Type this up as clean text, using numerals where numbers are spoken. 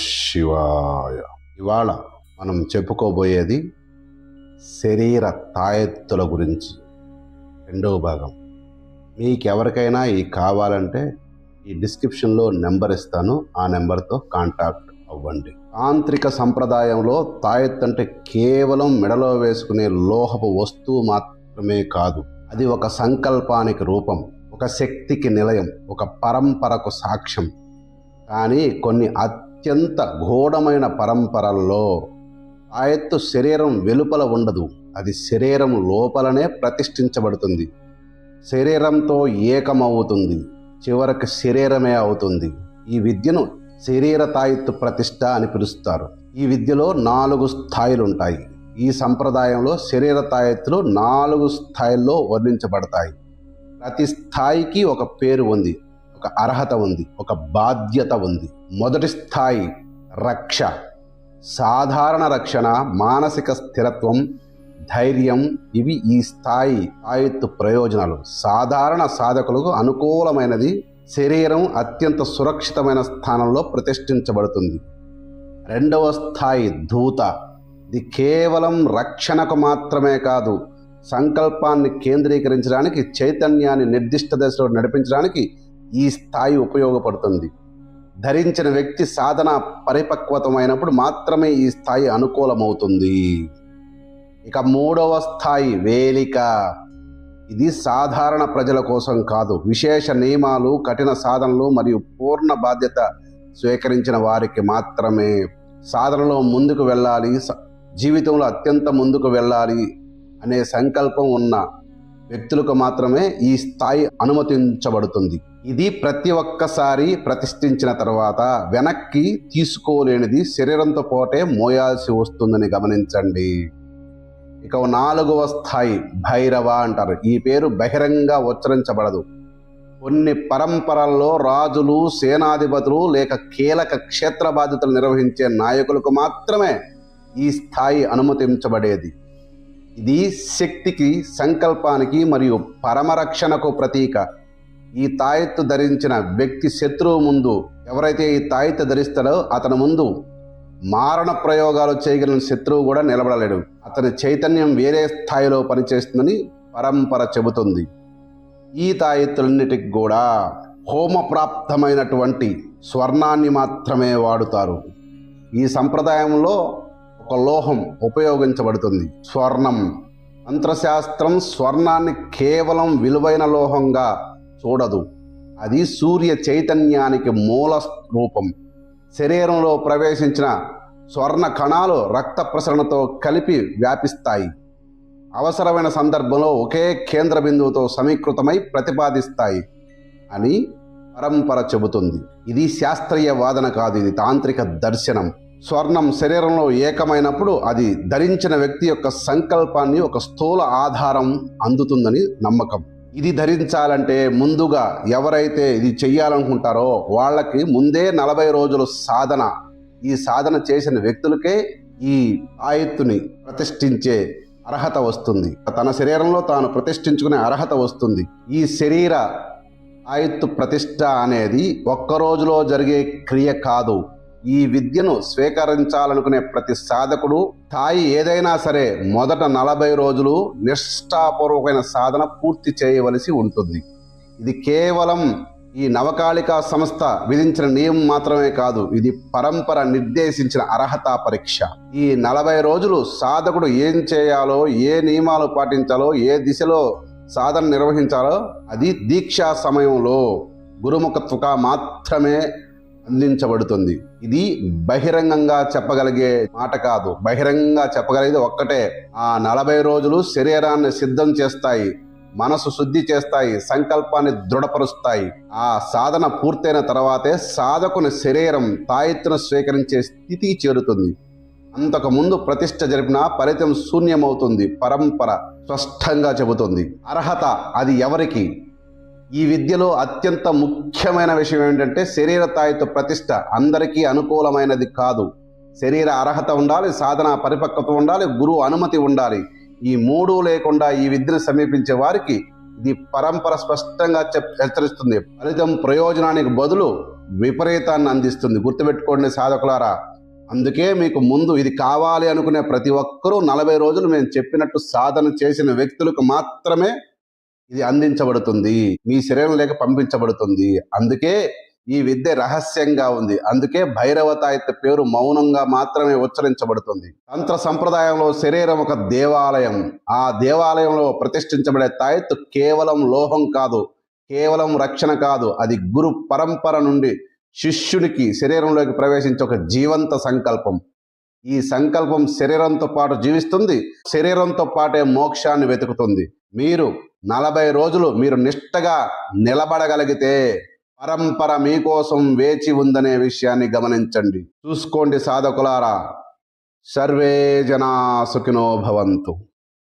శివాయ. ఇవాళ మనం చెప్పుకోబోయేది శరీర తాయెత్తుల గురించి రెండవ భాగం. మీకెవరికైనా ఈ కావాలంటే ఈ డిస్క్రిప్షన్లో నెంబర్ ఇస్తాను, ఆ నెంబర్తో కాంటాక్ట్ అవ్వండి. తాంత్రిక సంప్రదాయంలో తాయెత్తు అంటే కేవలం మెడలో వేసుకునే లోహపు వస్తువు మాత్రమే కాదు. అది ఒక సంకల్పానికి రూపం, ఒక శక్తికి నిలయం, ఒక పరంపరకు సాక్ష్యం. కానీ కొన్ని అత్యంత గూఢమైన పరంపరల్లో తాయెత్తు శరీరం వెలుపల ఉండదు, అది శరీరం లోపలనే ప్రతిష్ఠించబడుతుంది, శరీరంతో ఏకమవుతుంది, చివరికి శరీరమే అవుతుంది. ఈ విద్యను శరీర తాయెత్తు ప్రతిష్ఠ అని పిలుస్తారు. ఈ విద్యలో 4 స్థాయిలు ఉంటాయి. ఈ సంప్రదాయంలో శరీర తాయెత్తులు 4 స్థాయిల్లో వర్ణించబడతాయి. ప్రతి స్థాయికి ఒక పేరు ఉంది, ఒక అర్హత ఉంది, ఒక బాధ్యత ఉంది. మొదటి స్థాయి రక్ష, సాధారణ రక్షణ, మానసిక స్థిరత్వం, ధైర్యం. ఇవి ఈ స్థాయి తాయెత్తు ప్రయోజనాలు. సాధారణ సాధకులకు అనుకూలమైనది, శరీరం అత్యంత సురక్షితమైన స్థానంలో ప్రతిష్ఠించబడుతుంది. రెండవ స్థాయి ధూత. ఇది కేవలం రక్షణకు మాత్రమే కాదు, సంకల్పాన్ని కేంద్రీకరించడానికి, చైతన్యాన్ని నిర్దిష్ట దశలో నడిపించడానికి ఈ స్థాయి ఉపయోగపడుతుంది. ధరించిన వ్యక్తి సాధన పరిపక్వతమైనప్పుడు మాత్రమే ఈ స్థాయి అనుకూలమవుతుంది. ఇక మూడవ స్థాయి వేలిక. ఇది సాధారణ ప్రజల కోసం కాదు, విశేష నియమాలు, కఠిన సాధనలు మరియు పూర్ణ బాధ్యత స్వీకరించిన వారికి మాత్రమే. సాధనలో ముందుకు వెళ్ళాలి, జీవితంలో అత్యంత ముందుకు వెళ్ళాలి అనే సంకల్పం ఉన్న వ్యక్తులకు మాత్రమే ఈ స్థాయి అనుమతించబడుతుంది. ఇది ప్రతి ఒక్కసారి ప్రతిష్ఠించిన తర్వాత వెనక్కి తీసుకోలేనిది, శరీరంతో పోటే మోయాల్సి వస్తుందని గమనించండి. ఇక 4వ స్థాయి భైరవ అంటారు. ఈ పేరు బహిరంగ ఉచ్చరించబడదు. కొన్ని పరంపరల్లో రాజులు, సేనాధిపతులు లేక కీలక క్షేత్ర బాధ్యతలు నిర్వహించే నాయకులకు మాత్రమే ఈ స్థాయి అనుమతించబడేది. ఇది శక్తికి, సంకల్పానికి మరియు పరమరక్షణకు ప్రతీక. ఈ తాయెత్తు ధరించిన వ్యక్తి శత్రువు ముందు, ఎవరైతే ఈ తాయెత్తు ధరిస్తాడో అతని ముందు మారణ ప్రయోగాలు చేయగలిగిన శత్రువు కూడా నిలబడలేడు. అతని చైతన్యం వేరే స్థాయిలో పనిచేస్తుందని పరంపర చెబుతుంది. ఈ తాయెత్తులన్నిటికి కూడా హోమప్రాప్తమైనటువంటి స్వర్ణాన్ని మాత్రమే వాడుతారు. ఈ సంప్రదాయంలో ఒక లోహం ఉపయోగించబడుతుంది, స్వర్ణం. మంత్రశాస్త్రం స్వర్ణాన్ని కేవలం విలువైన లోహంగా చూడదు, అది సూర్య చైతన్యానికి మూల రూపం. శరీరంలో ప్రవేశించిన స్వర్ణ కణాలు రక్త ప్రసరణతో కలిపి వ్యాపిస్తాయి, అవసరమైన సందర్భంలో ఒకే కేంద్ర బిందువుతో సమీకృతమై ప్రతిపాదిస్తాయి అని పరంపర చెబుతుంది. ఇది శాస్త్రీయ వాదన కాదు, ఇది తాంత్రిక దర్శనం. స్వర్ణం శరీరంలో ఏకమైనప్పుడు అది ధరించిన వ్యక్తి యొక్క సంకల్పాన్ని ఒక స్థూల ఆధారం అందుతుందని నమ్మకం. ఇది ధరించాలంటే ముందుగా ఎవరైతే ఇది చెయ్యాలనుకుంటారో వాళ్ళకి ముందే 40 రోజులు సాధన. ఈ సాధన చేసిన వ్యక్తులకే ఈ తాయెత్తుని ప్రతిష్ఠించే అర్హత వస్తుంది, తన శరీరంలో తాను ప్రతిష్ఠించుకునే అర్హత వస్తుంది. ఈ శరీర తాయెత్తు ప్రతిష్ఠ అనేది ఒక్క రోజులో జరిగే క్రియ కాదు. ఈ విద్యను స్వీకరించాలనుకునే ప్రతి సాధకుడు స్థాయి ఏదైనా సరే మొదట 40 రోజులు నిష్ఠాపూర్వకమైన సాధన పూర్తి చేయవలసి ఉంటుంది. ఇది కేవలం ఈ నవకాళిక సంస్థ విధించిన నియమం మాత్రమే కాదు, ఇది పరంపర నిర్దేశించిన అర్హత పరీక్ష. ఈ 40 రోజులు సాధకుడు ఏం చేయాలో, ఏ నియమాలు పాటించాలో, ఏ దిశలో సాధన నిర్వహించాలో అది దీక్షా సమయంలో గురుముఖత్వగా మాత్రమే అందించబడుతుంది. ఇది బహిరంగంగా చెప్పగలిగే మాట కాదు. బహిరంగంగా చెప్పగలిగేది ఒక్కటే, ఆ 40 రోజులు శరీరాన్ని సిద్ధం చేస్తాయి, మనసు శుద్ధి చేస్తాయి, సంకల్పాన్ని దృఢపరుస్తాయి. ఆ సాధన పూర్తయిన తర్వాతే సాధకుని శరీరం తాయెత్తును స్వీకరించే స్థితికి చేరుతుంది. అంతకుముందు ప్రతిష్ఠ జరిపిన ఫలితం శూన్యమవుతుంది. పరంపర స్పష్టంగా చెబుతుంది. అర్హత అది ఎవరికి? ఈ విద్యలో అత్యంత ముఖ్యమైన విషయం ఏంటంటే శరీర తాయెత్తు ప్రతిష్ఠ అందరికీ అనుకూలమైనది కాదు. శరీర అర్హత ఉండాలి, సాధన పరిపక్వత ఉండాలి, గురువు అనుమతి ఉండాలి. ఈ 3 లేకుండా ఈ విద్యను సమీపించే వారికి ఇది పరంపర స్పష్టంగా హెచ్చరిస్తుంది. ఫలితం ప్రయోజనానికి బదులు విపరీతాన్ని అందిస్తుంది. గుర్తుపెట్టుకోండి సాధకులారా. అందుకే మీకు ముందు ఇది కావాలి అనుకునే ప్రతి ఒక్కరూ 40 రోజులు మేము చెప్పినట్టు సాధన చేసిన వ్యక్తులకు మాత్రమే ఇది అందించబడుతుంది, మీ శరీరంలోకి పంపించబడుతుంది. అందుకే ఈ విద్య రహస్యంగా ఉంది. అందుకే భైరవ తాయెత్తు పేరు మౌనంగా మాత్రమే ఉచ్చరించబడుతుంది. తంత్ర సంప్రదాయంలో శరీరం ఒక దేవాలయం. ఆ దేవాలయంలో ప్రతిష్ఠించబడే తాయెత్తు కేవలం లోహం కాదు, కేవలం రక్షణ కాదు. అది గురు పరంపర నుండి శిష్యుడికి శరీరంలోకి ప్రవేశించే ఒక జీవంత సంకల్పం. ఈ సంకల్పం శరీరంతో పాటు జీవిస్తుంది, శరీరంతో పాటే మోక్షాన్ని వెతుకుతుంది. మీరు 40 రోజులు మీరు నిష్టగా నిలబడగలిగితే పరంపర మీకోసం వేచి ఉందనే విషయాన్ని గమనించండి. చూసుకోండి సాధకులారా. సర్వే జనా సుఖినో భవంతు.